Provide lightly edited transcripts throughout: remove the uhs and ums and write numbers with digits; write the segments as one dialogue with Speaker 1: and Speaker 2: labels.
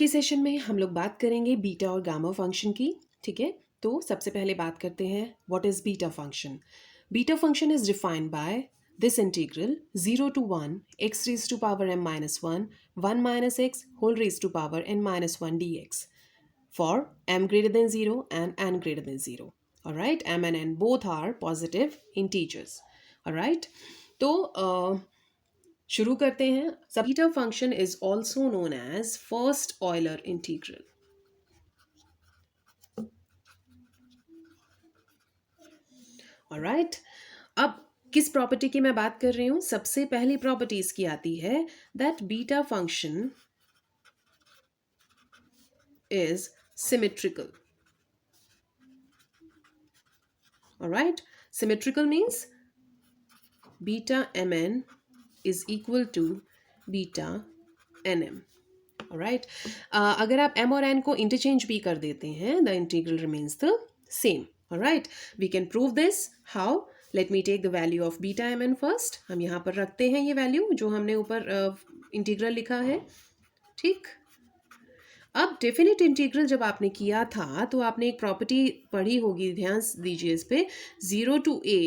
Speaker 1: के सेशन में हम लोग बात करेंगे बीटा और गामा फंक्शन की। ठीक है, तो सबसे पहले बात करते हैं what is beta function. Beta function is defined bye this integral 0 to 1 x raised to power m minus 1 minus x whole raised to power n minus 1 dx for m greater than 0 and n greater than 0. Alright, m and n both are positive integers. Alright, तो शुरू करते हैं। सब beta function is also known as first Euler integral. Alright, अब किस property की मैं बात कर रही हूं? सबसे पहली प्रॉपर्टी इसकी आती है that beta function is symmetrical. Alright, symmetrical means beta mn is equal to beta nm. Alright, अगर आप m और n को इंटरचेंज भी कर देते हैं, the integral remains the same. Alright, we can prove this. How? Let me take the value of beta mn first. हम यहाँ पर रखते हैं ये वैल्यू जो हमने ऊपर इंटीग्रल लिखा है। ठीक, अब डेफिनेट इंटीग्रल जब आपने किया था तो आपने एक प्रॉपर्टी पढ़ी होगी, ध्यान दीजिए इस पे। 0 to a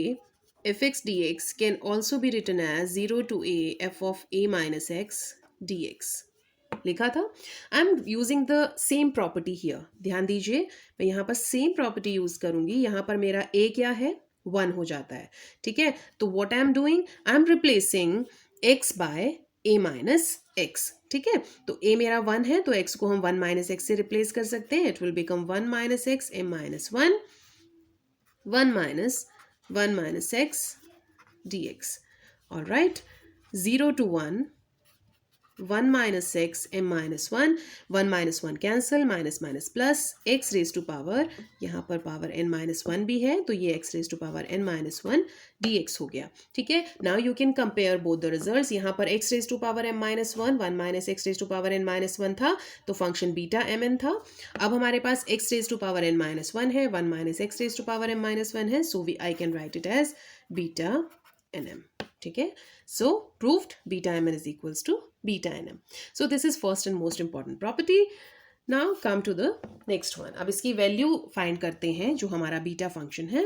Speaker 1: fx dx can also be written as 0 to a f of a minus x dx लिखा था। I am using the same property here. ध्यान दीजिए, मैं यहाँ पर सेम प्रॉपर्टी यूज करूंगी। यहाँ पर मेरा a क्या है? 1 हो जाता है। ठीक है, तो what I am doing, I am replacing x by a minus x। ठीक है, तो a मेरा 1 है तो x को हम 1 माइनस x से रिप्लेस कर सकते हैं। It will become 1 minus x m minus 1 1 minus x dx. All right, 0 to 1 1 minus x m minus 1 minus 1 cancel, minus minus plus, x raise to power, यहाँ पर पावर n माइनस 1 भी है तो ये x raise to power n minus 1 dx हो गया। ठीक है, now you can compare both the results. यहाँ पर x raise to power m minus 1 minus x raise to power n minus 1 था तो फंक्शन बीटा mn था। अब हमारे पास x raise to power n minus 1 है, 1 minus x raise to power m minus 1 है, so I can write it as beta nm. ठीक है, so proved beta mn is equals to beta nm. So this is first and most important property. Now come to the next one. अब इसकी value find करते हैं जो हमारा beta function है।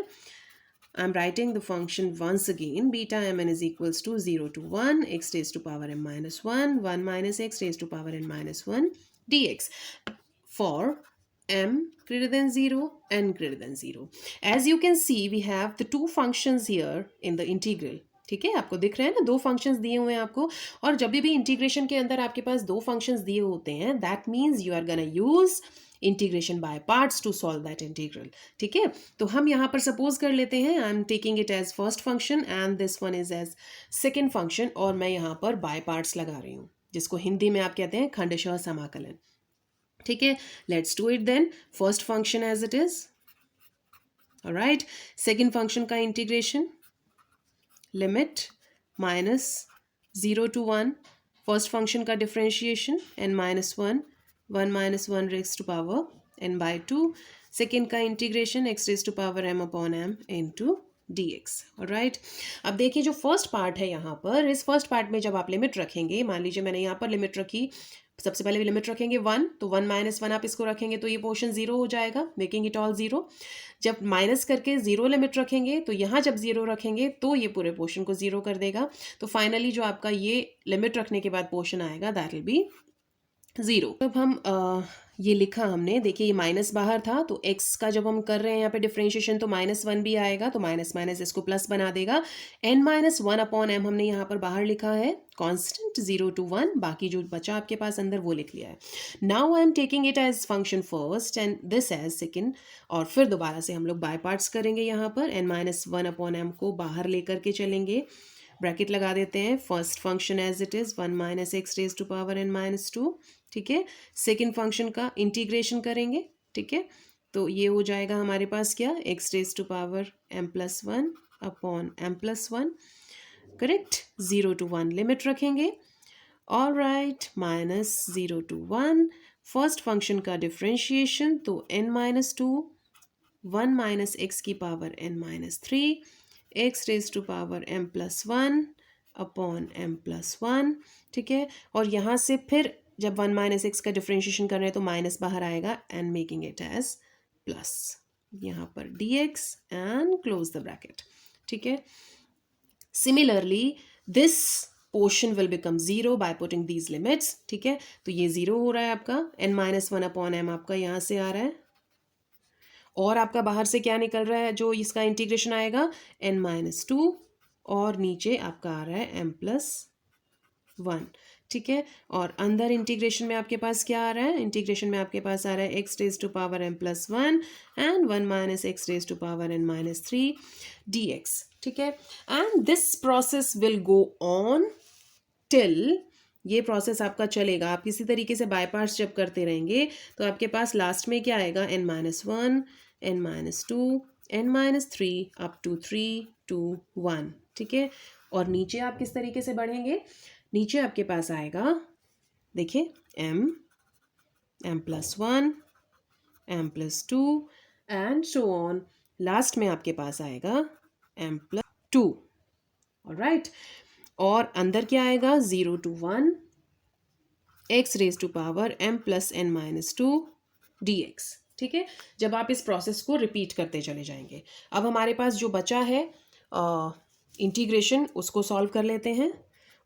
Speaker 1: I'm writing the function once again. Beta mn is equals to 0 to 1 x raised to power m minus 1 minus x raised to power n minus 1 dx for m greater than 0 n greater than 0. As you can see, we have the two functions here in the integral. ठीक है, आपको दिख रहा है ना, दो functions दिए हुए हैं आपको। और जब भी इंटीग्रेशन के अंदर आपके पास दो फंक्शंस दिए होते हैं, that means you are gonna use integration by parts to solve that integral. ठीक है, तो हम यहाँ पर सपोज कर लेते हैं I am taking it as first function and this one is as second function, और मैं यहाँ पर बाय पार्ट्स लगा रही हूँ, जिसको हिंदी में आप कहते हैं खंडशः समाकलन। ठीक है, let's do it then. First function as it is, alright, second function का integration, limit minus 0 to 1 first function का differentiation n minus 1 minus 1 raise to power n by 2, second का integration x raise to power m upon m into dx. Alright, अब देखिए जो first part है यहाँ पर, इस फर्स्ट पार्ट में जब आप लिमिट रखेंगे, मान लीजिए मैंने यहाँ पर लिमिट रखी, सबसे पहले लिमिट रखेंगे 1, तो 1 माइनस 1 आप इसको रखेंगे तो ये पोर्शन 0 हो जाएगा, मेकिंग इट ऑल 0। जब माइनस करके 0 लिमिट रखेंगे तो यहाँ जब 0 रखेंगे तो ये पूरे पोर्शन को 0 कर देगा। तो फाइनली जो आपका ये लिमिट रखने के बाद पोर्शन आएगा दैट विल बी 0। जब हम ये लिखा हमने, देखिए ये माइनस बाहर था तो x का जब हम कर रहे हैं यहाँ पे डिफ्रेंशिएशन तो माइनस 1 भी आएगा, तो माइनस माइनस इसको प्लस बना देगा। n माइनस 1 अपॉन m हमने यहाँ पर बाहर लिखा है कांस्टेंट 0 to 1, बाकी जो बचा आपके पास अंदर वो लिख लिया है। Now I am taking it as function first and this as second, और फिर दोबारा से हम लोग बाय पार्ट्स करेंगे। यहाँ पर n माइनस 1 अपॉन m को बाहर लेकर के चलेंगे, ब्रैकेट लगा देते हैं। First function as it is 1 minus x raise to power n minus 2। ठीक है, सेकेंड फंक्शन का इंटीग्रेशन करेंगे। ठीक है, तो ये हो जाएगा हमारे पास क्या, x raise to power m plus 1 upon m plus 1, correct. 0 to 1 limit रखेंगे, alright, minus 0 to 1 first function का डिफ्रेंशिएशन, तो n माइनस 2 1 माइनस एक्स की power n minus 3 x raise to power m plus 1 upon m plus 1। ठीक है, और यहाँ से फिर जब 1 माइनस एक्स का डिफ्रेंशिएशन कर रहे हैं तो माइनस बाहर आएगा and making it as plus, यहाँ पर dx and close the bracket. ठीक है. Similarly this portion will become 0 by putting these limits. ठीक है. तो ये 0 हो रहा है आपका, n-1/m आपका यहाँ से आ रहा है, और आपका बाहर से क्या निकल रहा है जो इसका इंटीग्रेशन आएगा, n-2, और नीचे आपका आ रहा है m+1. ठीक है. और अंदर इंटीग्रेशन में आपके पास क्या आ रहा है, इंटीग्रेशन में आपके पास आ रहा है x⁻m+1 एंड 1 - x⁻n-3 dx. ठीक है. And this process will go on till, ये प्रोसेस आपका चलेगा, आप किसी तरीके से बाय पार्ट्स जब करते रहेंगे तो आपके पास लास्ट में क्या आएगा, n-1, n-2, n-3 up to 3 to 1. ठीक है. और नीचे आप किस तरीके से बढ़ेंगे, नीचे आपके पास आएगा, देखिए m+1, m+2 and so on. Last में आपके पास आएगा m+2. ऑलराइट. और अंदर क्या आएगा, 0 to 1 x⁻m+n-2 dx. ठीक है. जब आप इस प्रोसेस को रिपीट करते चले जाएंगे. अब हमारे पास जो बचा है इंटीग्रेशन, उसको सॉल्व कर लेते हैं.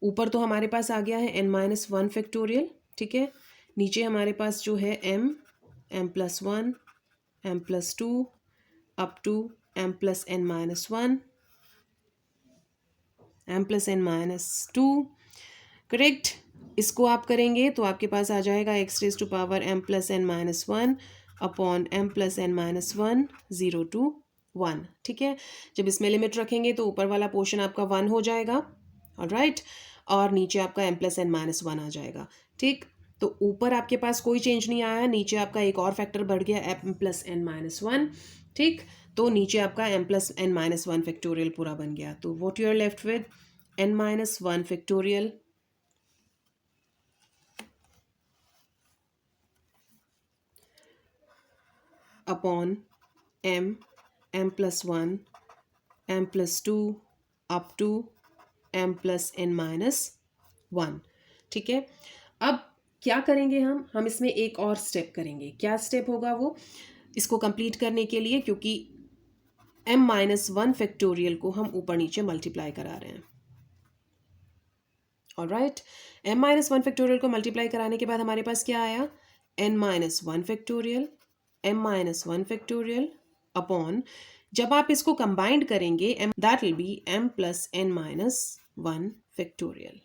Speaker 1: ऊपर तो हमारे पास आ गया है n-1 फैक्टोरियल. ठीक है. नीचे हमारे पास जो है m+1, m+2 up to m+n-1, m+n-2. Correct. इसको आप करेंगे तो आपके पास आ जाएगा x⁻m+n-1 अपॉन m+n-1 0 to 1. ठीक है. जब इसमें लिमिट रखेंगे तो ऊपर वाला पोर्शन आपका 1 हो जाएगा. ऑलराइट. और नीचे आपका m+n-1 आ जाएगा. ठीक. तो ऊपर आपके पास कोई चेंज नहीं आया, नीचे आपका एक और फैक्टर बढ़ गया m+n-1. ठीक. तो नीचे आपका m+n-1 फैक्टोरियल पूरा बन गया. तो what you are left with, n-1 factorial upon m+1, m+2 up to m+n-1. ठीक है. अब क्या करेंगे हम इसमें एक और स्टेप करेंगे. क्या स्टेप होगा वो, इसको कंप्लीट करने के लिए, क्योंकि m-1 फैक्टोरियल को हम ऊपर नीचे मल्टीप्लाई करा रहे हैं. ऑलराइट. m-1 फैक्टोरियल को मल्टीप्लाई कराने के बाद हमारे पास क्या आया, n-1 factorial, m-1 factorial upon, जब आप इसको कंबाइंड करेंगे that will be m+n-1 factorial.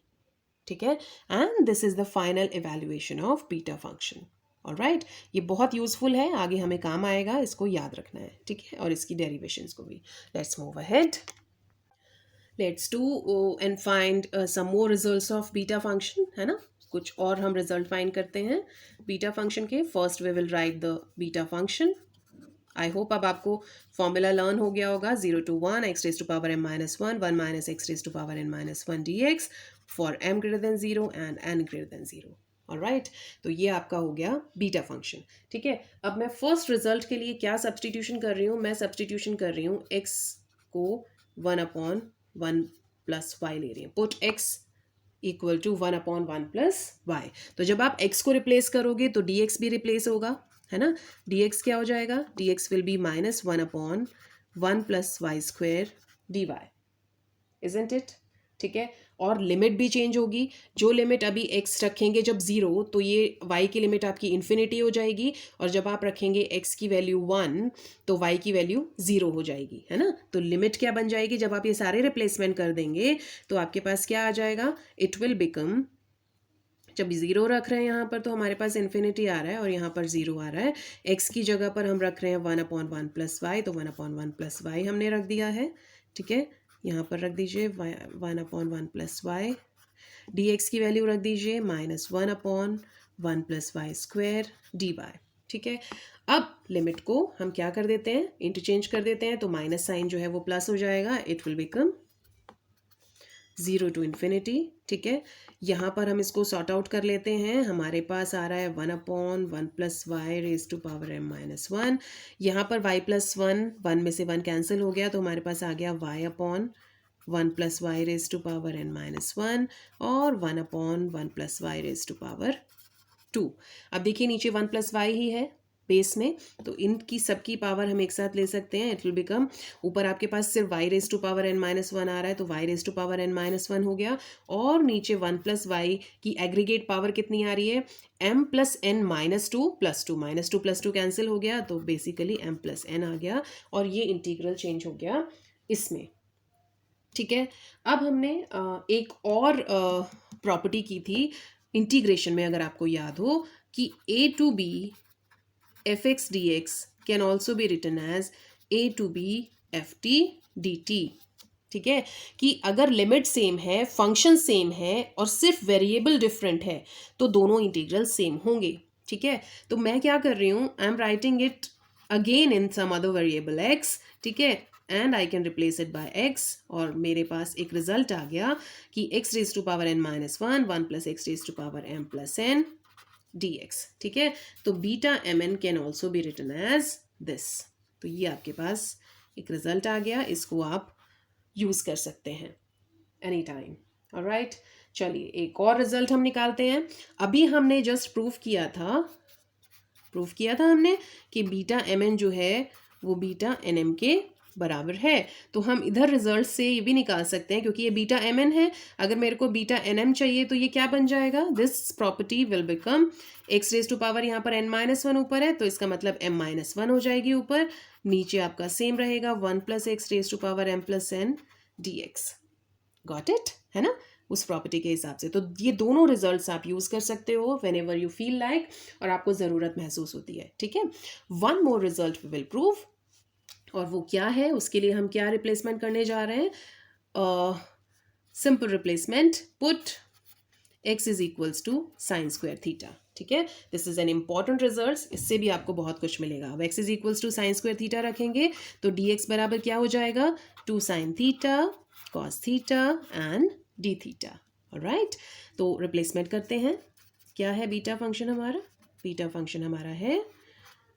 Speaker 1: ठीक है. And this is the final evaluation of beta function. Alright. ये बहुत यूजफुल है, आगे हमें काम आएगा, इसको याद रखना है. ठीक है. और इसकी डेरिवेशंस को भी. Let's move ahead. Let's do and find some more results of beta function. है ना, कुछ और हम रिजल्ट फाइंड करते हैं बीटा फंक्शन के. First we will write the beta function. I hope अब आपको फॉर्मूला लर्न हो गया होगा. 0 to 1 x⁻m-1 1 - x⁻n-1 dx for m greater than 0 and n greater than 0. Alright. तो ये आपका हो गया बीटा फंक्शन. ठीक है. अब मैं फर्स्ट रिजल्ट के लिए क्या सब्सटीट्यूशन कर रही हूँ, मैं सब्सटीट्यूशन कर रही हूँ x को 1/1 + y ले रही हूँ. Put x equal to 1/1 + y. तो जब आप x को रिप्लेस करोगे तो dx भी रिप्लेस होगा, है ना. dx क्या हो जाएगा, dx will be -1/1 + y² dy. Isn't it. ठीक है. और लिमिट भी चेंज होगी. जो लिमिट अभी x रखेंगे जब 0, तो ये y की लिमिट आपकी इन्फिनिटी हो जाएगी, और जब आप रखेंगे x की वैल्यू 1 तो y की वैल्यू 0 हो जाएगी, है ना. तो लिमिट क्या बन जाएगी, जब आप ये सारे रिप्लेसमेंट कर देंगे तो आपके पास क्या आ जाएगा, इट विल बिकम, जब 0 रख रहे हैं यहाँ पर तो हमारे पास इन्फिनिटी आ रहा है और यहाँ पर 0 आ रहा है. x की जगह पर हम रख रहे हैं 1/1 + y, तो 1/1 + y हमने रख दिया है. ठीक है. यहाँ पर रख दीजिए 1/1 + y. dx की वैल्यू रख दीजिए -1/1 + y² dy. ठीक है. अब लिमिट को हम क्या कर देते हैं, इंटरचेंज कर देते हैं, तो माइनस साइन जो है वो प्लस हो जाएगा. It will become 0 to ∞. ठीक है. यहाँ पर हम इसको सॉर्ट आउट कर लेते हैं. हमारे पास आ रहा है 1/1 + y⁻m-1. यहाँ पर y + 1 में से 1 कैंसिल हो गया, तो हमारे पास आ गया y/1 + y⁻n-1 और 1/1 + y⁻n. 2। अब देखिए नीचे 1 प्लस वाई ही है बेस में, तो इनकी सबकी पावर हम एक साथ ले सकते हैं। इट विल बिकम, ऊपर आपके पास सिर्फ y raise to power n minus one आ रहा है, तो y raise to power n minus one हो गया, और नीचे 1 प्लस वाई की एग्रीगेट पावर कितनी आ रही है, m plus n minus two plus two, minus two plus two cancel हो गया, तो बेसिकली m प्लस n आ गया, और ये इंटीग्रल चेंज हो गया इसमें। ठीक है, अब हमने एक और प्रॉपर्टी की थी इंटीग्रेशन में, अगर आपको याद हो, कि a to b fx dx can also be written as a to b ft dt। ठीक है, कि अगर लिमिट सेम है, फंक्शन सेम है, और सिर्फ वेरिएबल डिफरेंट है, तो दोनों इंटीग्रल सेम होंगे। ठीक है, तो मैं क्या कर रही हूँ, I am writing it again in some other variable x। ठीक है, and I can replace it by x, और मेरे पास एक रिजल्ट आ गया कि x raise to power n minus one, one plus x raise to power m plus n dx। ठीक है, तो बीटा mn can also be written as this. तो ये आपके पास एक रिजल्ट आ गया, इसको आप यूज कर सकते हैं एनी टाइम। ऑलराइट, चलिए एक और रिजल्ट हम निकालते हैं। अभी हमने जस्ट प्रूफ किया था हमने कि बीटा mn जो है वो बीटा nm के बराबर है। तो हम इधर रिजल्ट से ये भी निकाल सकते हैं, क्योंकि ये बीटा mn है, अगर मेरे को बीटा nm चाहिए तो ये क्या बन जाएगा, this property will become x raise to power, यहाँ पर n माइनस वन ऊपर है, तो इसका मतलब m माइनस वन हो जाएगी ऊपर, नीचे आपका सेम रहेगा 1 plus x raise to power m plus n dx। Got it, है ना, उस प्रॉपर्टी के हिसाब से। तो ये दोनों रिजल्ट्स आप यूज कर सकते हो when ever you feel like, और आपको ज़रूरत महसूस होती है। ठीक है, one more result will prove, और वो क्या है, उसके लिए हम क्या रिप्लेसमेंट करने जा रहे हैं, simple replacement, put x is equals to sine square theta. ठीक है, this is an important result, इससे भी आपको बहुत कुछ मिलेगा। अब x is equals to sine square theta रखेंगे तो dx बराबर क्या हो जाएगा, 2 sine theta cos theta and d theta. Alright, तो रिप्लेसमेंट करते हैं। क्या है बीटा फंक्शन हमारा, बीटा फंक्शन हमारा है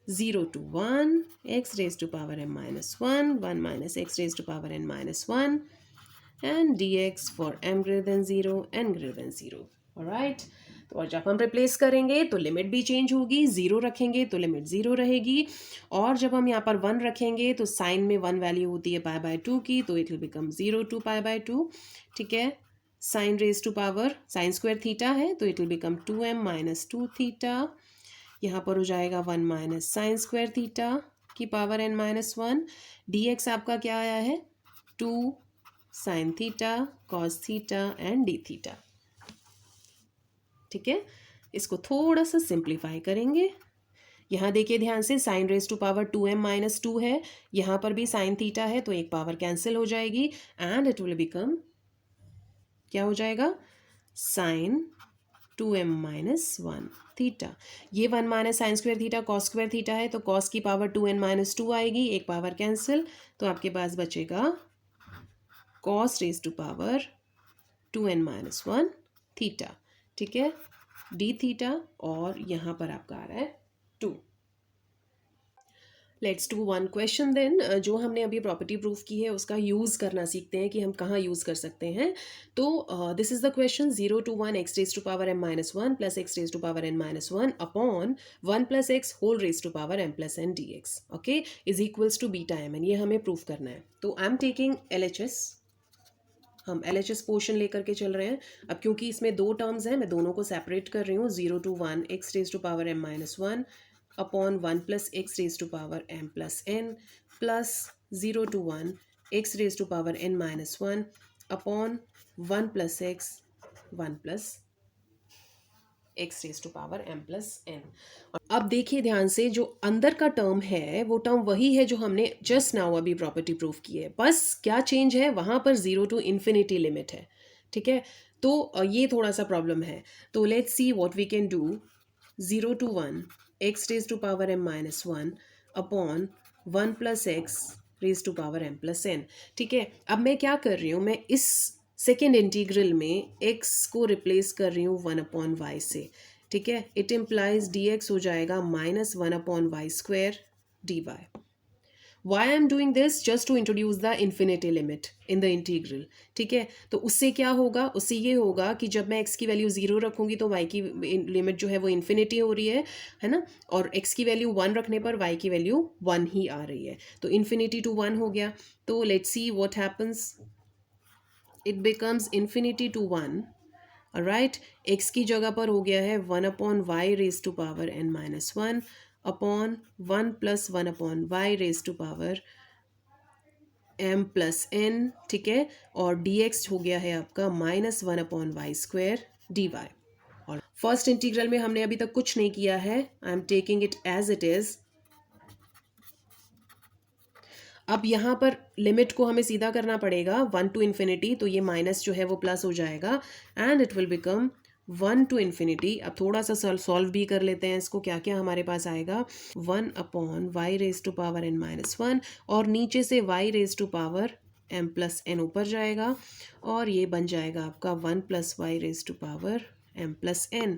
Speaker 1: 0 to 1 x raised to power m minus 1, 1 minus x raised to power n minus 1, and dx for m greater than 0, n greater than 0। alright, तो और जब हम रिप्लेस करेंगे तो लिमिट भी चेंज होगी, 0 रखेंगे तो लिमिट 0 रहेगी, और जब हम यहाँ पर 1 रखेंगे तो साइन में 1 वैल्यू होती है पाई बाय 2 की, तो it will become 0 to pi by 2। ठीक है, sine raise to power sine square theta है, तो it will become 2m minus 2 theta, यहाँ पर हो जाएगा 1 माइनस साइन स्क्वायर थीटा की power n minus one, dx आपका क्या आया है 2 sine theta cos theta and d theta. ठीक है, इसको थोड़ा सा सिंप्लीफाई करेंगे। यहाँ देखिए ध्यान से, sine raise to power 2m minus 2 है, यहाँ पर भी साइन थीटा है, तो एक पावर कैंसिल हो जाएगी, एंड इट विल बिकम क्या हो जाएगा, sign 2m minus one theta. ये 1 minus sine square theta cos square theta है, तो कॉस की पावर 2n माइनस 2 आएगी, एक पावर कैंसिल, तो आपके पास बचेगा cos raise to power 2n minus one theta. ठीक है, डी थीटा, और यहाँ पर आपका आ रहा है 2। Let's do one question then. जो हमने अभी प्रॉपर्टी प्रूफ की है उसका यूज़ करना सीखते हैं कि हम कहाँ यूज़ कर सकते हैं। तो this is the question, 0 to 1 x raise to power m minus one plus x raise to power n minus one upon 1 plus x whole raise to power m plus n dx, okay, is equals to beta mn। ये हमें proof करना है। तो I am taking LHS, हम LHS portion लेकर के चल रहे हैं। अब क्योंकि इसमें दो टर्म्स हैं, मैं दोनों को सेपरेट कर रही हूँ। 0 to 1 x raise to power m minus one upon 1 plus x raise to power m plus n, plus 0 to 1 x raise to power n minus one upon 1 plus x 1 plus x raise to power m plus n। अब देखिए ध्यान से, जो अंदर का term है वो term वही है जो हमने जस्ट नाउ अभी प्रॉपर्टी प्रूफ की है, बस क्या चेंज है, वहाँ पर 0 to इन्फिनिटी लिमिट है। ठीक है, तो ये थोड़ा सा प्रॉब्लम है। तो let's see what we can do. 0 to 1 x raise to power m minus one upon 1 plus x raise to power m plus n। ठीक है, अब मैं क्या कर रही हूँ, मैं इस सेकेंड इंटीग्रल में x को रिप्लेस कर रही हूँ 1 अपॉन वाई से। ठीक है, इट इम्प्लाइज dx हो जाएगा minus 1 upon y square dy। Why I am doing this just to introduce the infinity limit in the integral, ठीक है। तो उससे क्या होगा, उससे ये होगा कि जब मैं एक्स की वैल्यू 0 रखूंगी तो वाई की लिमिट जो है वो इन्फिनिटी हो रही है ना, और एक्स की वैल्यू 1 रखने पर वाई की वैल्यू 1 ही आ रही है, तो इन्फिनिटी टू 1 हो गया। तो let's see what happens, it becomes infinity to 1, right. X की जगह पर हो गया है 1 upon y raise to power n minus 1 upon 1 plus 1 upon y raise to power m plus n, ठीक है। और dx हो गया है आपका minus 1 upon Y square dy। और फर्स्ट इंटीग्रल में हमने अभी तक कुछ नहीं किया है, I am taking it as it is. अब यहाँ पर लिमिट को हमें सीधा करना पड़ेगा 1 टू इन्फिनिटी, तो ये माइनस जो है वो प्लस हो जाएगा and it will become 1 to infinity. अब थोड़ा सा सॉल्व भी कर लेते हैं इसको, क्या क्या हमारे पास आएगा, 1 upon y raise to power n minus 1, और नीचे से Y raise to power m plus n ऊपर जाएगा, और ये बन जाएगा आपका 1 plus y raise to power m plus n,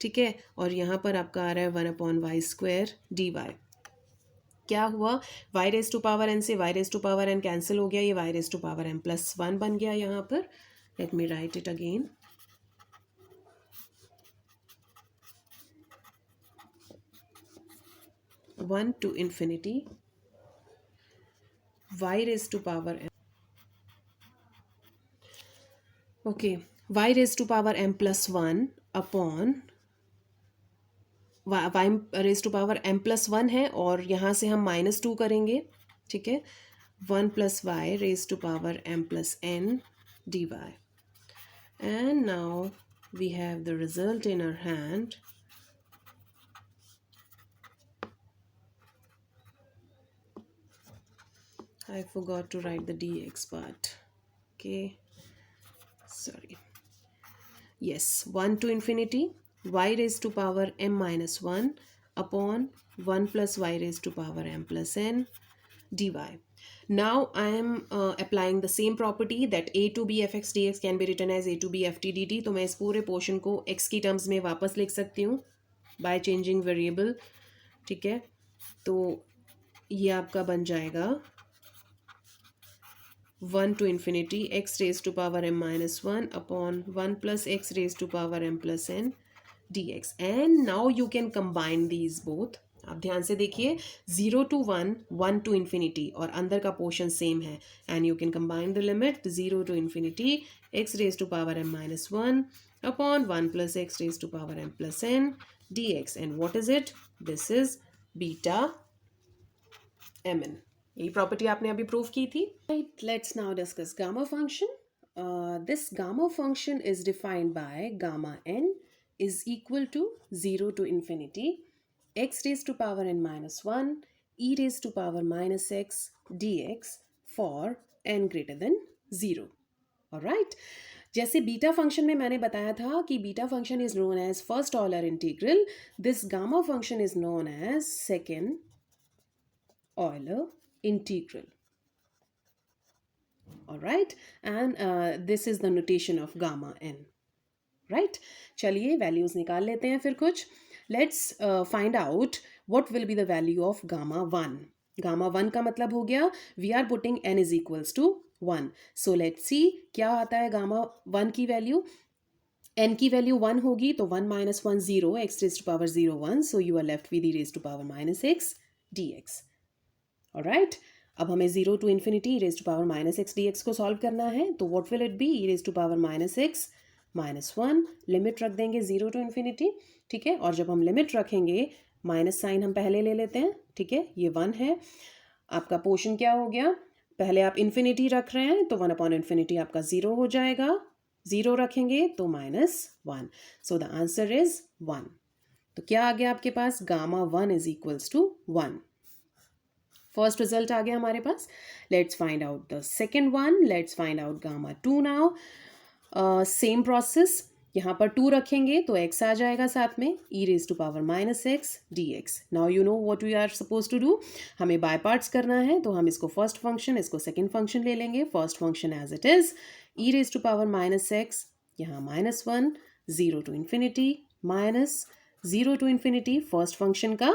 Speaker 1: ठीक है। और यहाँ पर आपका आ रहा है 1 upon Y square D Y. क्या हुआ, Y raise to power N से Y raise to power N cancel हो गया, ये Y raise to power N plus 1 बन गया यहाँ पर। Let me write it again, 1 to infinity y raised to power m, okay, y raised to power m plus 1 upon y raised to power m plus 1 है, और यहाँ से हम -2 करेंगे, ठीक है। 1 plus y raised to power m plus n dy, and now we have the result in our hand. I forgot to write the dx part. Okay, sorry. Yes, 1 to infinity y raised to power m minus 1 upon 1 plus y raised to power m plus n dy. Now I am applying the same property that a to b fx dx can be written as a to b ft dt. तो मैं इस पूरे portion को x की terms में वापस लिख सकती हूँ बाय चेंजिंग वेरिएबल, ठीक है। तो ये आपका बन जाएगा 1 to infinity x raised to power m minus 1 upon 1 plus x raised to power m plus n dx. And now you can combine these both. आप ध्यान से देखिए, 0 to 1, 1 to infinity, और अंदर का पोर्शन सेम है, and you can combine the limit 0 to infinity x raised to power m minus 1 upon 1 plus x raised to power m plus n dx. And what is it? This is beta mn. यही property आपने अभी prove की थी। Let's now discuss gamma function. This gamma function is defined by gamma n is equal to 0 to infinity x raise to power n minus 1 e raise to power minus x dx for n greater than 0। Alright, जैसे beta function में मैंने बताया था कि beta function is known as first order integral, this gamma function is known as second order integral. All right, and this is the notation of gamma n, right? चलिए values निकाल लेते हैं फिर कुछ। Let's find out what will be the value of gamma 1. gamma 1 का मतलब हो गया we are putting n is equals to 1. So let's see क्या आता है gamma 1 की वैल्यू। n की वैल्यू 1 होगी तो 1 minus 1 0, x raised to power 0 1, so you are left with e raised to power minus x dx. Alright, अब हमें 0 to infinity raise to power minus x D x को solve करना है, तो what will it be, e raise to power minus x minus 1, limit रख देंगे 0 to infinity, ठीक है। और जब हम लिमिट रखेंगे माइनस साइन हम पहले ले लेते हैं, ठीक है, ये 1 है। आपका पोर्शन क्या हो गया, पहले आप इन्फिनिटी रख रहे हैं तो 1 अपॉन इन्फिनिटी आपका 0 हो जाएगा, 0 रखेंगे तो -1, सो द आंसर इज 1। तो क्या आ गया आपके पास, gamma 1 is equals to 1। First result आ गया हमारे पास। Let's find out the second one, let's find out gamma 2 now. Same process, यहाँ पर 2 रखेंगे तो x आ जाएगा साथ में, e raise to power minus x D x. Now you know what we are suppose to do, हमें by parts करना है, तो हम इसको फर्स्ट फंक्शन इसको सेकेंड फंक्शन ले लेंगे। First function as it is e raise to power minus x, यहाँ -1, 0 to infinity minus 0 to infinity first function का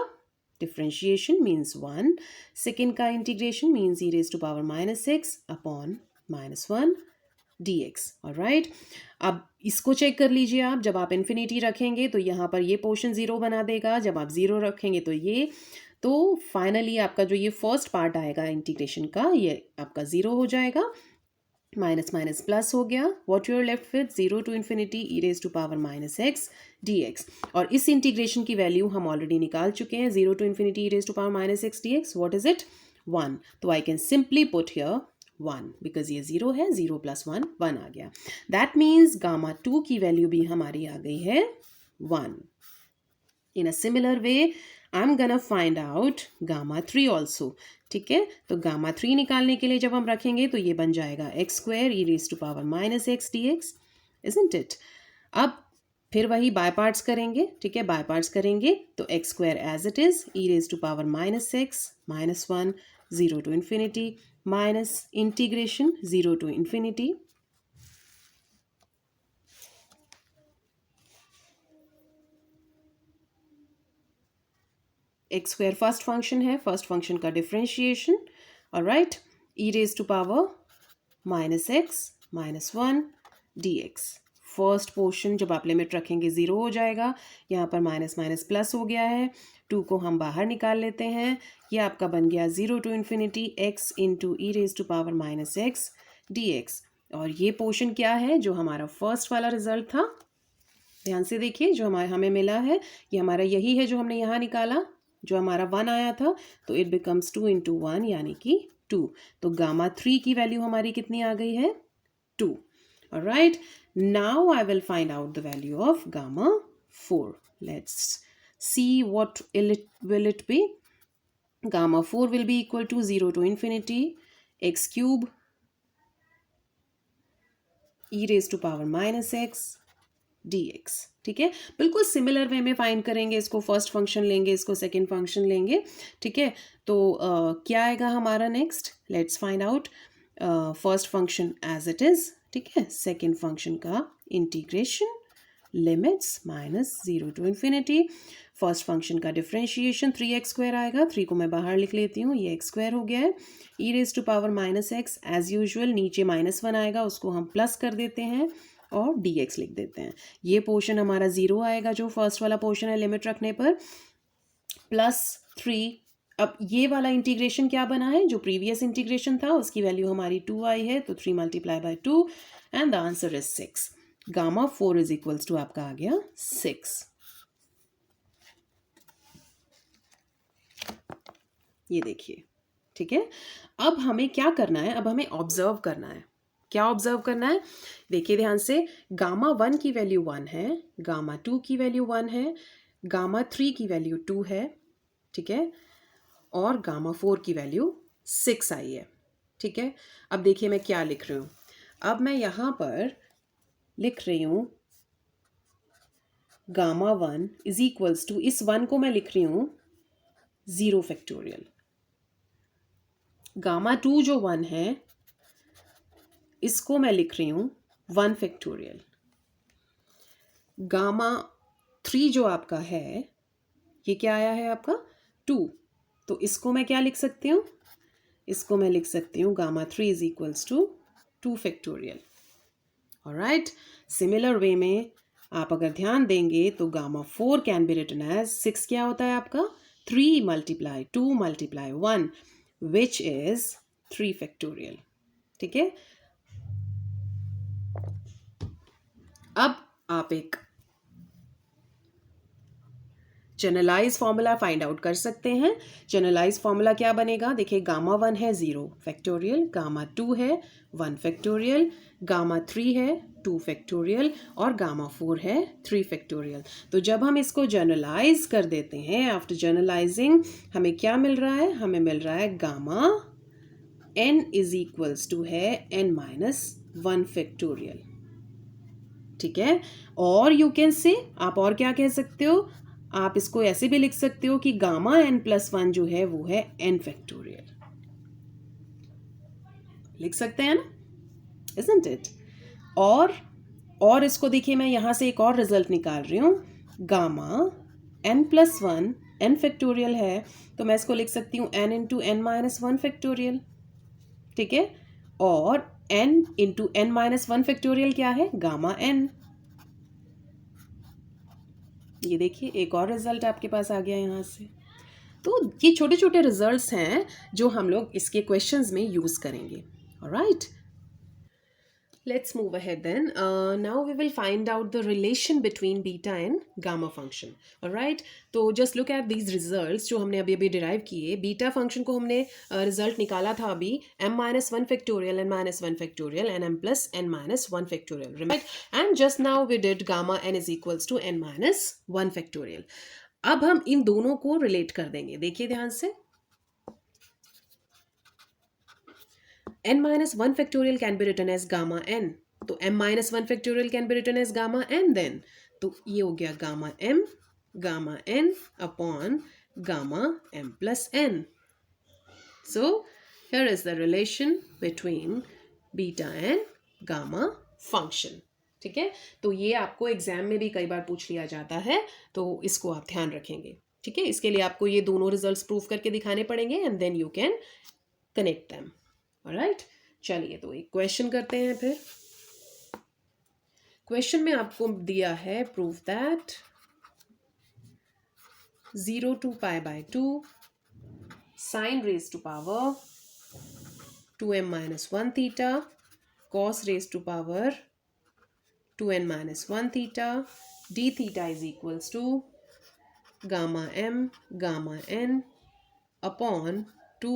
Speaker 1: डिफ्रेंशिएशन मीन्स 1, सेकेंड का integration means e raise to power -6 upon -1 dx. Alright, अब इसको check कर लीजिए आप, जब आप इन्फिनिटी रखेंगे तो यहाँ पर ये पोर्शन 0 बना देगा, जब आप 0 रखेंगे तो ये, तो फाइनली आपका जो ये फर्स्ट पार्ट आएगा इंटीग्रेशन का, ये आपका 0 हो जाएगा, माइनस माइनस प्लस हो गया, what you are left with 0 to infinity e raise to power -x dx. और इस इंटीग्रेशन की वैल्यू हम ऑलरेडी निकाल चुके हैं, 0 to infinity e raise to power -x dx, what is it 1. तो I can simply put here 1 because ये 0 है, 0 प्लस 1 1 आ गया. दैट मीन्स गामा 2 की वैल्यू भी हमारी आ गई है 1. In a similar way I am gonna find out gamma 3 also. ठीक है, तो गामा 3 निकालने के लिए जब हम रखेंगे तो ये बन जाएगा x² e raise to power -x dx, isn't it. अब फिर वही बाय पार्ट्स करेंगे. ठीक है, बाय पार्ट्स करेंगे तो x² as it is e raise to power -x -1 0 to infinity minus integration 0 to infinity x² first function है, first function का differentiation. Alright, e raise to power -x -1 dx. First portion जब आप limit रखेंगे 0 हो जाएगा, यहाँ पर minus minus plus हो गया है, 2 को हम बाहर निकाल लेते हैं, ये आपका बन गया 0 to infinity x into e raise to power -x dx. और ये पोर्शन क्या है, जो हमारा फर्स्ट वाला रिजल्ट था, ध्यान से देखिए, जो हमें मिला है ये हमारा यही है जो हमने यहाँ निकाला, जो हमारा 1 आया था, तो इट बिकम्स 2 इंटू 1 यानी कि 2. तो गामा 3 की वैल्यू हमारी कितनी आ गई है 2. Alright, now I will find out the value of gamma 4. Let's see what will it be. Gamma 4 will be equal to 0 to infinity x cube e raised to power -x dx. ठीक है, बिल्कुल similar way में find करेंगे इसको, first function लेंगे, इसको second function लेंगे. ठीक है, तो क्या आएगा हमारा next, let's find out. First function as it is. ठीक है, सेकंड फंक्शन का integration limits -0 to infinity, first function का डिफरेंशिएशन 3x² आएगा, 3 को मैं बाहर लिख लेती हूँ, ये x² हो गया है, E raise to power -x as usual, नीचे -1 आएगा, उसको हम प्लस कर देते हैं और dx लिख देते हैं. ये पोर्शन हमारा 0 आएगा, जो फर्स्ट वाला पोर्शन है लिमिट रखने पर, +3. अब ये वाला इंटीग्रेशन क्या बना है, जो प्रीवियस इंटीग्रेशन था उसकी वैल्यू हमारी 2 आई है, तो 3 multiply by 2 and the answer is 6. Gamma 4 is equals to आपका आ गया 6. ये देखिए. ठीक है, अब हमें क्या करना है, अब हमें ऑब्जर्व करना है. क्या ऑब्जर्व करना है, देखिए ध्यान से, गामा 1 की वैल्यू 1 है, गामा 2 की वैल्यू 1 है, गामा 3 की वैल्यू 2 है. ठीक है, और गामा 4 की वैल्यू 6 आई है. ठीक है, अब देखिए मैं क्या लिख रही हूँ, अब मैं यहाँ पर लिख रही हूँ गामा 1 इज इक्वल्स टू, इस 1 को मैं लिख रही हूँ 0 फैक्टोरियल. गामा 2 जो 1 है इसको मैं लिख रही हूँ 1 फैक्टोरियल. गामा 3 जो आपका है ये क्या आया है आपका 2, तो इसको मैं क्या लिख सकती हूँ, इसको मैं लिख सकती हूँ gamma 3 is equals to 2 factorial. Alright, similar way में आप अगर ध्यान देंगे तो gamma 4 can be written as 6 क्या होता है आपका 3 multiply 2 multiply 1 which is 3 factorial. ठीक है, अब आप एक जनरलाइज फॉर्मूला फाइंड आउट कर सकते हैं. जनरलाइज फॉर्मूला क्या बनेगा, देखिए गामा 1 है 0 फैक्टोरियल, गामा 2 है 1 फैक्टोरियल, गामा 3 है 2 फैक्टोरियल और गामा 4 है 3 फैक्टोरियल. तो जब हम इसको जनरलाइज कर देते हैं, आफ्टर जनरलाइजिंग हमें क्या मिल रहा है, हमें मिल रहा है gamma n is equals to है n-1 फैक्टोरियल. ठीक है, और यू कैन से, आप और क्या कह सकते हो, आप इसको ऐसे भी लिख सकते हो कि गामा n+1 जो है वो है n फैक्टोरियल. लिख सकते हैं ना, isn't it? और इसको देखिए, मैं यहां से एक और रिजल्ट निकाल रही हूं, गामा n+1 n फैक्टोरियल है तो मैं इसको लिख सकती हूँ n into n minus one factorial, ठीक है, और n into n minus one factorial क्या है, गामा n। ये देखिए एक और रिजल्ट आपके पास आ गया यहाँ से। तो ये छोटे छोटे रिजल्ट्स हैं जो हम लोग इसके क्वेश्चंस में यूज़ करेंगे। Alright, let's move ahead then. Now we will find out the relation between beta and gamma function. All right, तो just look at these results जो हमने अभी अभी derive किए। बीटा फंक्शन को हमने रिजल्ट निकाला था अभी m minus 1 factorial n minus 1 factorial and m plus n minus 1 factorial, right? And just now we did gamma n is equals to n minus 1 factorial. अब हम इन दोनों को रिलेट कर देंगे, देखिए ध्यान से। n minus 1 factorial can be written as gamma n, तो m minus 1 factorial can be written as gamma n then, तो ये हो गया gamma n upon gamma m plus n. So here is the relation between beta and gamma function. ठीक है, तो ये आपको एग्जाम में भी कई बार पूछ लिया जाता है, तो इसको आप ध्यान रखेंगे। ठीक है, इसके लिए आपको ये दोनों रिजल्ट्स प्रूफ करके दिखाने पड़ेंगे and then you can connect them. Alright, चलिए तो एक क्वेश्चन करते हैं फिर। क्वेश्चन में आपको दिया है proof that 0 to pi by 2 sin raised to power 2m minus 1 theta cos raised to power 2n minus 1 theta d theta is equals to gamma m gamma n upon 2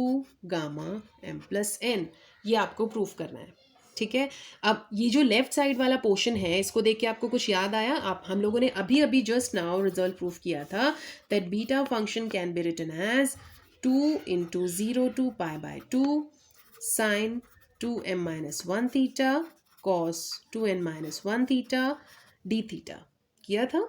Speaker 1: gamma m plus n। ये आपको proof करना है। ठीक है, अब ये जो left side वाला पोर्शन है इसको देख के आपको कुछ याद आया? आप हम लोगों ने अभी अभी जस्ट नाउ रिजल्ट प्रूफ किया था that beta function can be written as 2 into 0 to pi by 2 sine 2m minus 1 theta cos 2n minus 1 theta d theta किया था।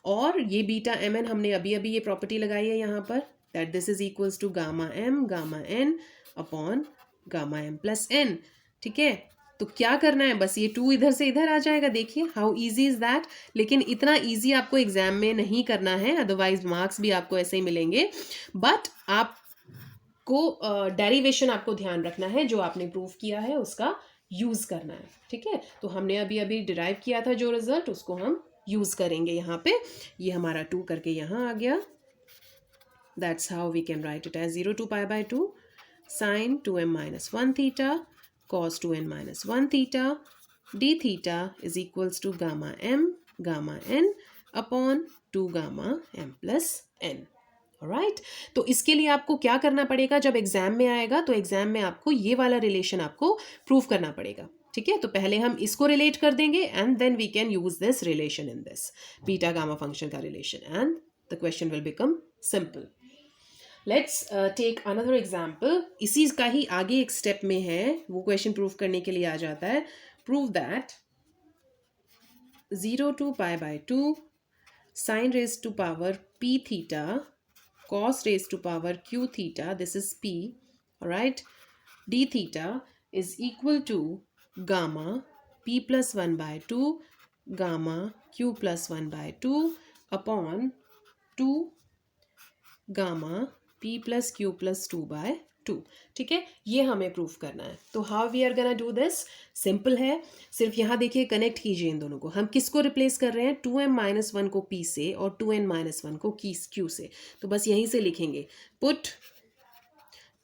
Speaker 1: और ये बीटा एम एन हमने अभी अभी ये प्रॉपर्टी लगाई है यहाँ पर that this is equals to gamma m gamma n upon gamma m plus n. ठीक है, तो क्या करना है, बस ये 2 इधर से इधर आ जाएगा। देखिए हाउ इजी इज दैट। लेकिन इतना इजी आपको एग्जाम में नहीं करना है, अदरवाइज मार्क्स भी आपको ऐसे ही मिलेंगे। बट आपको डेरिवेशन आपको ध्यान रखना है, जो आपने प्रूफ किया है उसका यूज करना है। ठीक है, तो हमने अभी अभी डिराइव किया था जो रिजल्ट उसको हम यूज करेंगे यहाँ पे। ये हमारा 2 करके यहाँ आ गया। That's how we can write it as 0 to pi by 2 sin 2m minus 1 theta cos 2n minus 1 theta d theta is equals to gamma m gamma n upon 2 gamma m plus n. Alright, तो इसके लिए आपको क्या करना पड़ेगा, जब exam में आएगा तो एग्जाम में आपको ये वाला रिलेशन आपको प्रूव करना पड़ेगा। ठीक है, तो पहले हम इसको रिलेट कर देंगे and then we can use this relation in this beta gamma function का relation and the question will become simple. Let's take another example. इसी का ही आगे एक स्टेप में है, वो क्वेश्चन प्रूव करने के लिए आ जाता है। Prove that 0 to pi by 2 sine raise to power p theta cos raised to power q theta, this is p, alright, d theta is equal to gamma p plus 1 by 2 gamma q plus 1 by 2 upon 2 gamma p plus q plus 2 by 2। ठीक है, ये हमें proof करना है। तो how we are gonna do this, simple है। सिर्फ यहाँ देखिए कनेक्ट कीजिए इन दोनों को। हम किसको रिप्लेस कर रहे हैं, 2m माइनस 1 को p से और 2n माइनस 1 को q से। तो बस यहीं से लिखेंगे put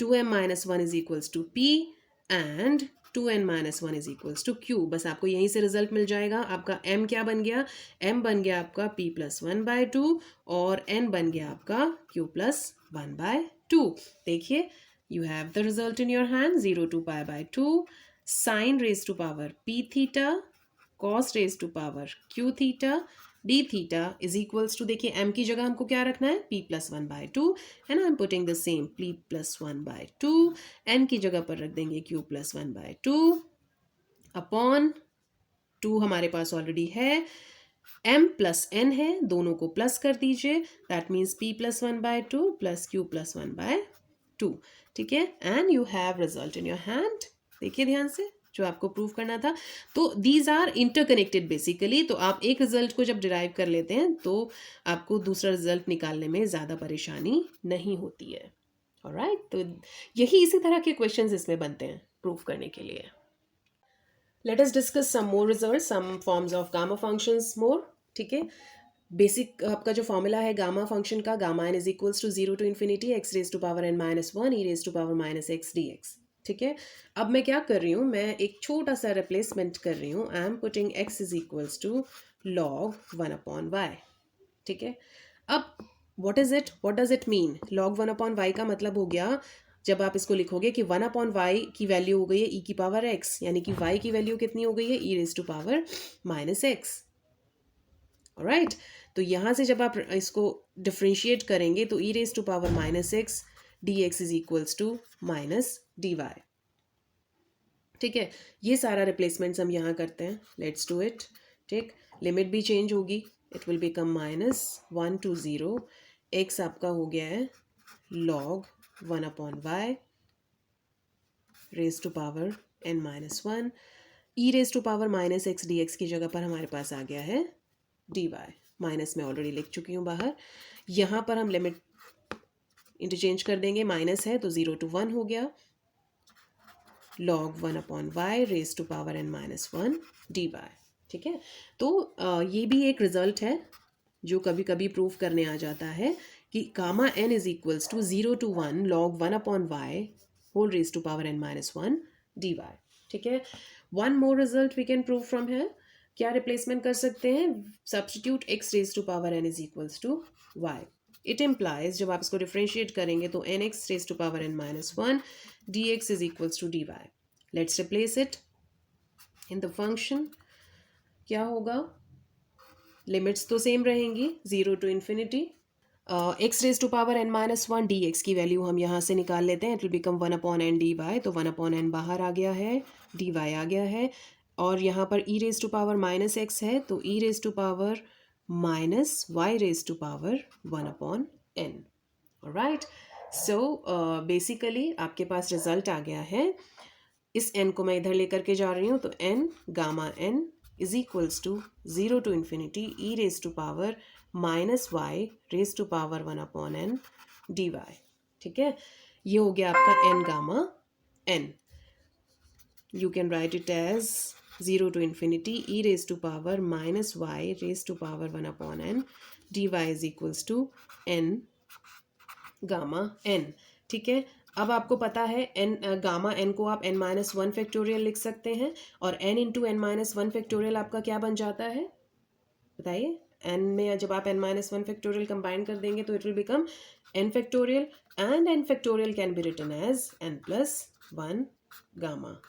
Speaker 1: 2m minus 1 is equals to p and 2n minus 1 is equals to q। बस आपको यहीं से रिजल्ट मिल जाएगा। आपका m क्या बन गया, m बन गया आपका p प्लस 1 बाय 2 और n बन गया आपका q प्लस 1 बाय 2। देखिए you have the result in your hand, 0 to pi by 2 sin raised to power p theta cos raised to power q theta d theta is equals to, देखिए m की जगह हमको क्या रखना है, p plus 1 by 2 and I'm putting the same p plus 1 by 2, n की जगह पर रख देंगे q plus 1 by 2 upon 2 हमारे पास ऑलरेडी है, m plus n है, दोनों को प्लस कर दीजिए, that means p plus 1 by 2 plus q plus 1 by 2। ठीक है, and you have result in your hand. देखिए ध्यान से, जो आपको प्रूव करना था। तो दीज आर इंटरकनेक्टेड बेसिकली। तो आप एक रिजल्ट को जब डिराइव कर लेते हैं तो आपको दूसरा रिजल्ट निकालने में ज़्यादा परेशानी नहीं होती है। ऑलराइट, तो यही इसी तरह के क्वेश्चंस इसमें बनते हैं प्रूव करने के लिए। Let us discuss some more result, some forms of gamma functions more. ठीक है, बेसिक आपका जो फॉर्मूला है गामा फंक्शन का, gamma N is equals to 0 to infinity x raise to power N minus one E raise to power minus x D x. ठीक है, अब मैं क्या कर रही हूँ, मैं एक छोटा सा रिप्लेसमेंट कर रही हूँ। I am putting x is equals to log 1/y। ठीक है, अब what is it, what does it mean? Log 1/y का मतलब हो गया, जब आप इसको लिखोगे कि 1/y की वैल्यू हो गई है ई की पावर एक्स, यानी कि y की वैल्यू कितनी हो गई है, E raise to power minus X. Right, तो यहाँ से जब आप इसको डिफ्रेंशिएट करेंगे तो E raise to power minus x D X is equals to minus D Y. ठीक है, ये सारा रिप्लेसमेंट्स हम यहाँ करते हैं। Let's do it. ठीक, लिमिट भी चेंज होगी, it will become -1 to 0। X आपका हो गया है log 1/y raise to power n minus one. E raise to power minus x D x की जगह पर हमारे पास आ गया है डी वाई। माइनस में ऑलरेडी लिख चुकी हूँ बाहर। यहाँ पर हम लिमिट इंटरचेंज कर देंगे, माइनस है तो 0 to 1 हो गया log 1/y raise to power n minus one d Y. ठीक है, तो ये भी एक रिजल्ट है जो कभी कभी प्रूव करने आ जाता है कि gamma n is equals to 0 to 1 log 1/y whole raise to power n minus one d Y. ठीक है, one more result we can prove from here. क्या रिप्लेसमेंट कर सकते हैं? Substitute x raise to power n is equals to y। It implies जब आप इसको differentiate करेंगे तो nx raise to power n minus one dx is equals to dy। Let's replace it in the function. क्या होगा? Limits तो same रहेंगी, 0 to infinity x raise to power n minus one d x की value हम यहाँ से निकाल लेते हैं। It will become 1/n d y. तो 1/n बाहर आ गया है, डी वाई आ गया है, और यहाँ पर E raise to power minus X है तो E raise to power minus Y raise to power 1/n। Right, so basically आपके पास रिजल्ट आ गया है। इस n को मैं इधर लेकर के जा रही हूँ, तो n gamma n is equals to 0 to infinity e raise to power minus Y raise to power 1/n d Y. ठीक है, ये हो गया आपका n gamma n। You can write it as 0 to infinity e raise to power minus Y raise to power 1/n d y is equals to n gamma n। ठीक है, अब आपको पता है n गामा n को आप n minus one factorial लिख सकते हैं, और n into n minus one factorial आपका क्या बन जाता है बताइए? n में जब आप n minus one factorial combine कर देंगे तो it will become n factorial, and n factorial can be written as n plus one gamma.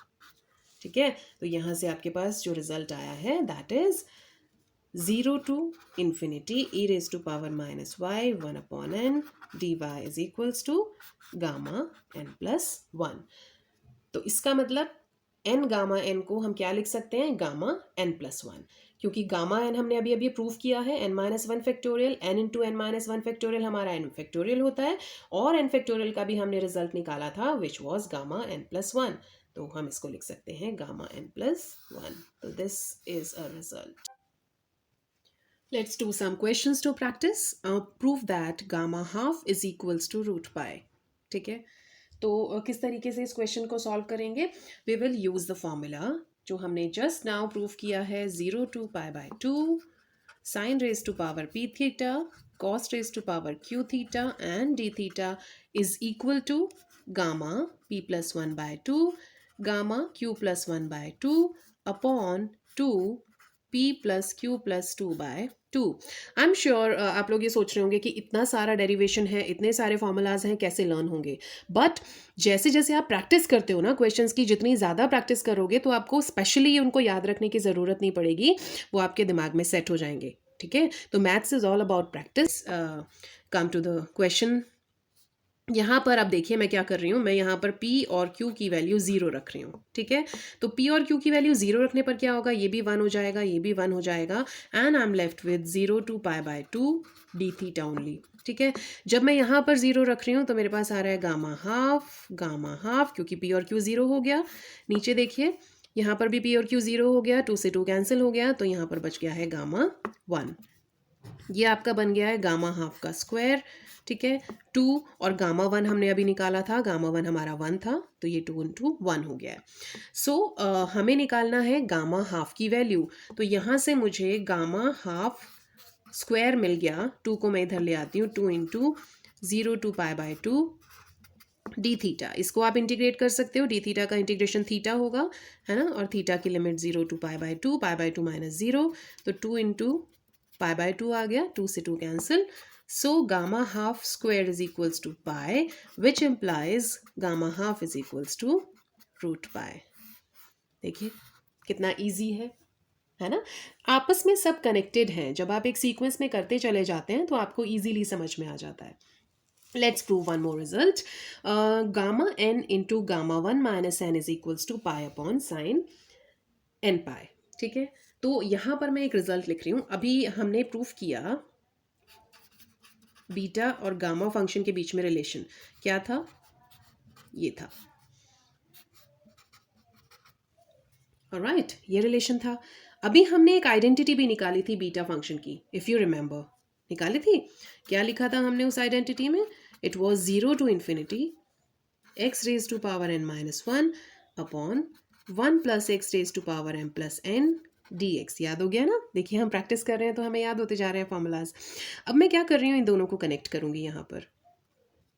Speaker 1: ठीक है, तो यहाँ से आपके पास जो रिजल्ट आया है that is 0 to infinity e raise to power minus y 1/n d y is equals to gamma n plus one. तो इसका मतलब n गामा n को हम क्या लिख सकते हैं? गामा n प्लस वन, क्योंकि गामा n हमने अभी अभी प्रूव किया है n minus one factorial, n into n minus one factorial हमारा n फैक्टोरियल होता है, और n फैक्टोरियल का भी हमने रिजल्ट निकाला था which was gamma n plus one. तो हम इसको लिख सकते हैं गामा n प्लस वन। तो this is a result. Let's do some questions to practice. Prove that gamma half is equals to root pi. ठीक है, तो किस तरीके से इस क्वेश्चन को सॉल्व करेंगे? We will use the formula जो हमने just now प्रूव किया है, 0 to pi/2 sin raised to power p theta cos raised to power q theta and d theta is equal to gamma p plus 1/2 gamma q plus 1/2 upon 2 p plus q plus 2/2। I am sure आप लोग ये सोच रहे होंगे कि इतना सारा derivation है, इतने सारे फॉर्मूलाज हैं, कैसे लर्न होंगे? बट जैसे जैसे आप प्रैक्टिस करते हो ना क्वेश्चंस की, जितनी ज़्यादा प्रैक्टिस करोगे तो आपको स्पेशली उनको याद रखने की ज़रूरत नहीं पड़ेगी, वो आपके दिमाग में सेट हो जाएंगे। ठीक है, तो maths is all about practice. Come to the question. यहाँ पर आप देखिए मैं क्या कर रही हूँ, मैं यहाँ पर P और Q की वैल्यू 0 रख रही हूँ। ठीक है, तो P और Q की वैल्यू 0 रखने पर क्या होगा? ये भी 1 हो जाएगा, ये भी 1 हो जाएगा, and I am left with 0 to pi/2 D theta only. ठीक है, जब मैं यहाँ पर 0 रख रही हूँ तो मेरे पास आ रहा है गामा हाफ, क्योंकि P और Q 0 हो गया। नीचे देखिए यहाँ पर भी पी और क्यू 0 हो गया, 2 से 2 कैंसिल हो गया, तो यहाँ पर बच गया है गामा 1। ये आपका बन गया है गामा हाफ का स्क्वायर, ठीक है। 2 और गामा 1 हमने अभी निकाला था, गामा 1 हमारा 1 था, तो ये 2 इंटू 1 हो गया है। सो हमें निकालना है गामा हाफ की वैल्यू, तो यहाँ से मुझे गामा हाफ स्क्वायर मिल गया। 2 को मैं इधर ले आती हूँ, 2 into 0 to pi by 2 d theta. इसको आप इंटीग्रेट कर सकते हो, डी थीटा का इंटीग्रेशन थीटा होगा, है ना, और थीटा की limit 0 to pi by 2, pi by 2 minus 0, तो 2 इंटू पाई बाय 2 आ गया, 2 से 2 cancel. So gamma half square is equals to pi, which implies gamma half is equals to root pi. देखिए कितना ईजी है ना। आपस में सब कनेक्टेड हैं, जब आप एक सीक्वेंस में करते चले जाते हैं तो आपको ईजीली समझ में आ जाता है। Let's prove one more result. Gamma n into gamma 1 minus n is equals to pi upon sin n pi. ठीक है, तो यहाँ पर मैं एक रिजल्ट लिख रही हूँ। अभी हमने प्रूफ किया बीटा और गामा फंक्शन के बीच में रिलेशन क्या था, ये था। ऑलराइट, ये रिलेशन था। अभी हमने एक आइडेंटिटी भी निकाली थी बीटा फंक्शन की, इफ़ यू रिमेंबर। निकाली थी, क्या लिखा था हमने उस आइडेंटिटी में? It was 0 to infinity x raise to power n minus 1 upon 1 plus x raise to power m plus n dx। याद हो गया ना? देखिए हम प्रैक्टिस कर रहे हैं तो हमें याद होते जा रहे हैं फॉर्मूलाज। अब मैं क्या कर रही हूँ, इन दोनों को कनेक्ट करूँगी यहाँ पर,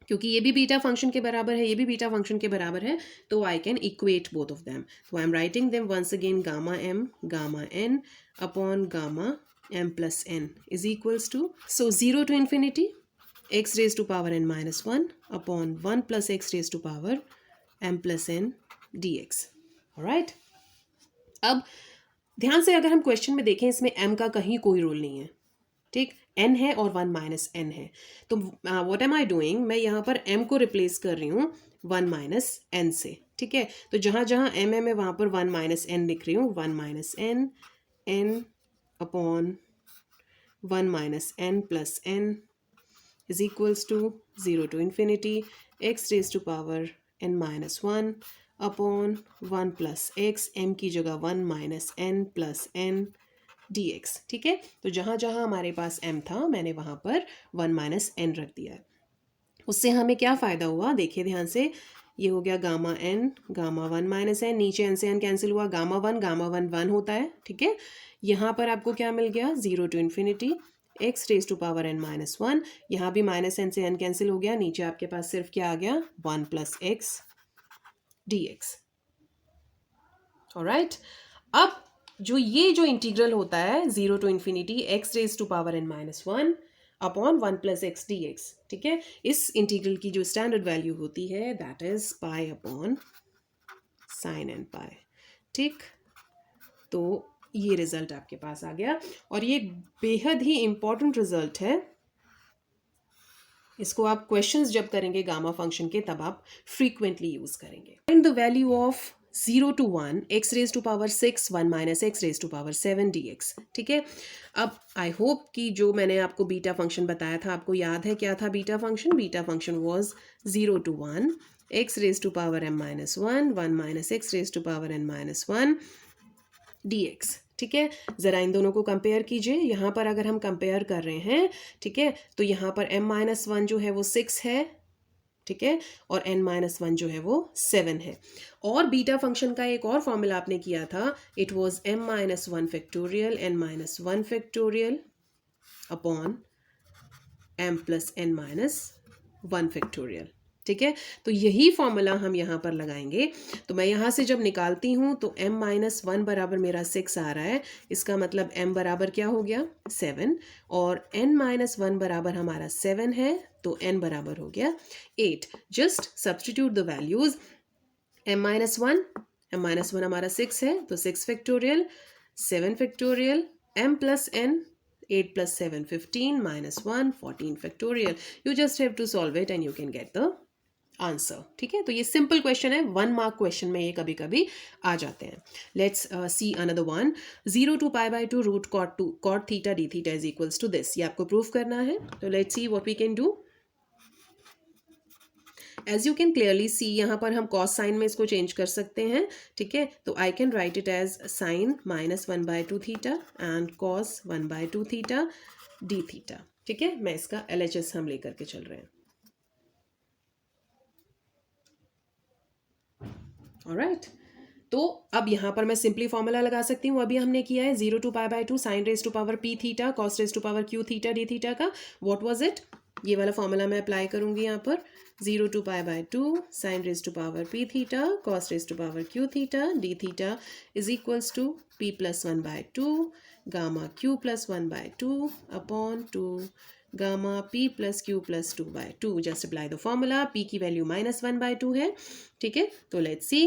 Speaker 1: क्योंकि ये भी बीटा फंक्शन के बराबर है, ये भी बीटा फंक्शन के बराबर है, तो I can equate both of them. तो I am writing them once again, gamma m gamma n upon gamma m plus n is equals to, so 0 to infinity x raise to power n minus 1 upon 1 plus x raise to power m plus n dx। Alright, अब ध्यान से अगर हम question में देखें, इसमें m का कहीं कोई रोल नहीं है, ठीक, n है और 1 माइनस n है, तो व्हाट एम आई डूइंग, मैं यहाँ पर m को रिप्लेस कर रही हूँ 1 माइनस n से, ठीक है। तो जहाँ जहाँ m है मैं वहाँ पर 1 माइनस n लिख रही हूँ, 1 minus n upon 1 minus n plus n is equals to 0 to infinity x raise to power n minus 1 upon 1 plus x, m की जगह 1 minus n plus n dx। ठीक है, तो जहाँ जहाँ हमारे पास m था मैंने वहाँ पर 1 माइनस n रख दिया है। उससे हमें क्या फ़ायदा हुआ, देखिए ध्यान से, ये हो गया gamma n gamma 1 minus n, नीचे n से n कैंसिल हुआ, गामा 1 1 होता है, ठीक है। यहाँ पर आपको क्या मिल गया, 0 to infinity x raise to power n minus 1, यहाँ भी माइनस n से n कैंसिल हो गया, नीचे आपके पास सिर्फ क्या आ गया, 1 प्लस एक्स dx। ऑलराइट, अब जो इंटीग्रल होता है 0 to infinity x raise to power n minus 1 upon 1 plus x D x, ठीक है, इस इंटीग्रल की जो स्टैंडर्ड वैल्यू होती है that is pi upon sine n pi. ठीक, तो ये रिजल्ट आपके पास आ गया, और ये बेहद ही इंपॉर्टेंट रिजल्ट है। इसको आप क्वेश्चंस जब करेंगे गामा फंक्शन के, तब आप फ्रीक्वेंटली यूज करेंगे। Find the value of 0 to 1 x raise to power 6 1 minus x raise to power 7 dx। ठीक है, अब आई होप कि जो मैंने आपको बीटा फंक्शन बताया था आपको याद है क्या था beta function. Beta function was 0 to 1 x raise to power m minus 1 1 minus x raise to power n minus 1 dx। ठीक है, ज़रा इन दोनों को कंपेयर कीजिए। यहाँ पर अगर हम कंपेयर कर रहे हैं, ठीक है, तो यहाँ पर m माइनस 1 जो है वो 6 है, ठीक है, और n माइनस 1 जो है वो 7 है। और बीटा फंक्शन का एक और फॉर्मूला आपने किया था, it was m minus 1 factorial n minus 1 factorial upon m plus n minus 1 factorial. ठीक है, तो यही फॉर्मूला हम यहाँ पर लगाएंगे। तो मैं यहाँ से जब निकालती हूँ तो m माइनस 1 बराबर मेरा 6 आ रहा है, इसका मतलब m बराबर क्या हो गया, 7, और n माइनस 1 बराबर हमारा 7 है, तो n बराबर हो गया 8। Just substitute the values, m minus 1 हमारा 6 है, तो 6 factorial 7 factorial m plus n 8 plus 7 15 minus 1 14 factorial। you just have to solve it and you can get the answer. ठीक है, तो ये सिंपल क्वेश्चन है, 1 मार्क क्वेश्चन में ये कभी कभी आ जाते हैं। Let's see another one, 0 to pi by 2 root cot theta d theta is equals to this. ये आपको प्रूफ करना है, तो let's see what we can do. As you can clearly see यहाँ पर हम कॉस साइन में इसको चेंज कर सकते हैं, ठीक है। तो I can write it as sine -1/2 theta and cos 1/2 theta d theta, ठीक है। मैं इसका LHS हम लेकर के चल रहे हैं। ऑलराइट, तो अब यहाँ पर मैं सिंपली फॉर्मूला लगा सकती हूँ, अभी हमने किया है 0 to π/2 sine raise to power p theta cos raise to power q theta d theta का। What was it? ये वाला फॉर्मूला मैं अप्लाई करूंगी यहाँ पर, 0 to π/2 sine raise to power p theta cos raise to power q theta d theta is equals to p + 1/2 gamma q + 1/2 upon 2 gamma p + q + 2/2। Just apply the formula, p की value -1/2 है, ठीक है। तो let's सी,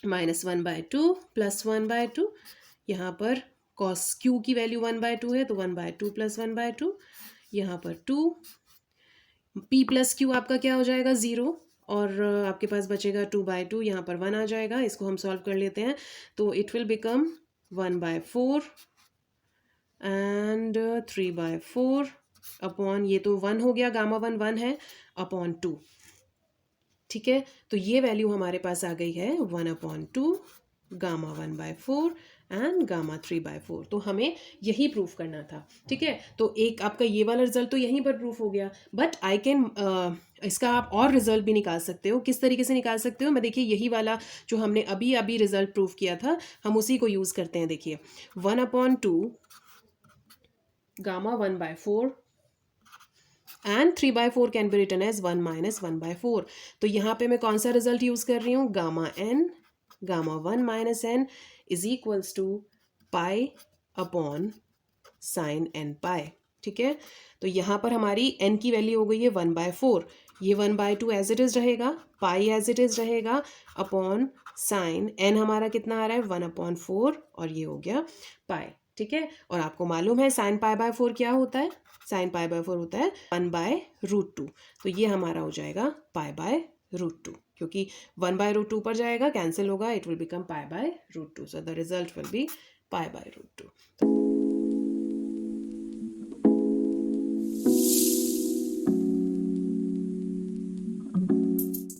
Speaker 1: -1/2 + 1/2, यहाँ पर cos q की value 1/2 है तो 1/2 + 1/2, यहाँ पर 2 p + q आपका क्या हो जाएगा 0, और आपके पास बचेगा 2/2, यहाँ पर 1 आ जाएगा। इसको हम सॉल्व कर लेते हैं, तो it will become 1/4 and 3/4 upon, ये तो 1 हो गया, गामा 1 है, अपॉन 2, ठीक है। तो ये वैल्यू हमारे पास आ गई है 1/2 गामा 1/4 एंड गामा 3/4। तो हमें यही प्रूफ करना था, ठीक है। तो एक आपका ये वाला रिजल्ट तो यहीं पर प्रूफ हो गया, बट आई कैन इसका आप और रिजल्ट भी निकाल सकते हो। किस तरीके से निकाल सकते हो? मैं देखिए यही वाला जो हमने अभी अभी रिजल्ट प्रूफ किया था, हम उसी को यूज़ करते हैं। देखिए 1/2 gamma 1/4 and 3/4 can be written as 1 - 1/4। तो यहाँ पे मैं कौन सा रिजल्ट यूज कर रही हूँ? Gamma n, gamma 1 - n is equals to pi upon sine n pi, ठीक है। तो यहाँ पर हमारी n की वैल्यू हो गई है 1/4, ये 1/2 एज इट इज रहेगा, पाई एज इट इज रहेगा, अपॉन साइन n हमारा कितना आ रहा है 1/4, और ये हो गया पाई, ठीक है। और आपको मालूम है साइन π/4 क्या होता है? साइन π/4 होता है 1/√2। तो ये हमारा हो जाएगा π/√2, क्योंकि 1/√2 पर जाएगा, कैंसिल होगा, it will become π/√2। So the result will be π/√2।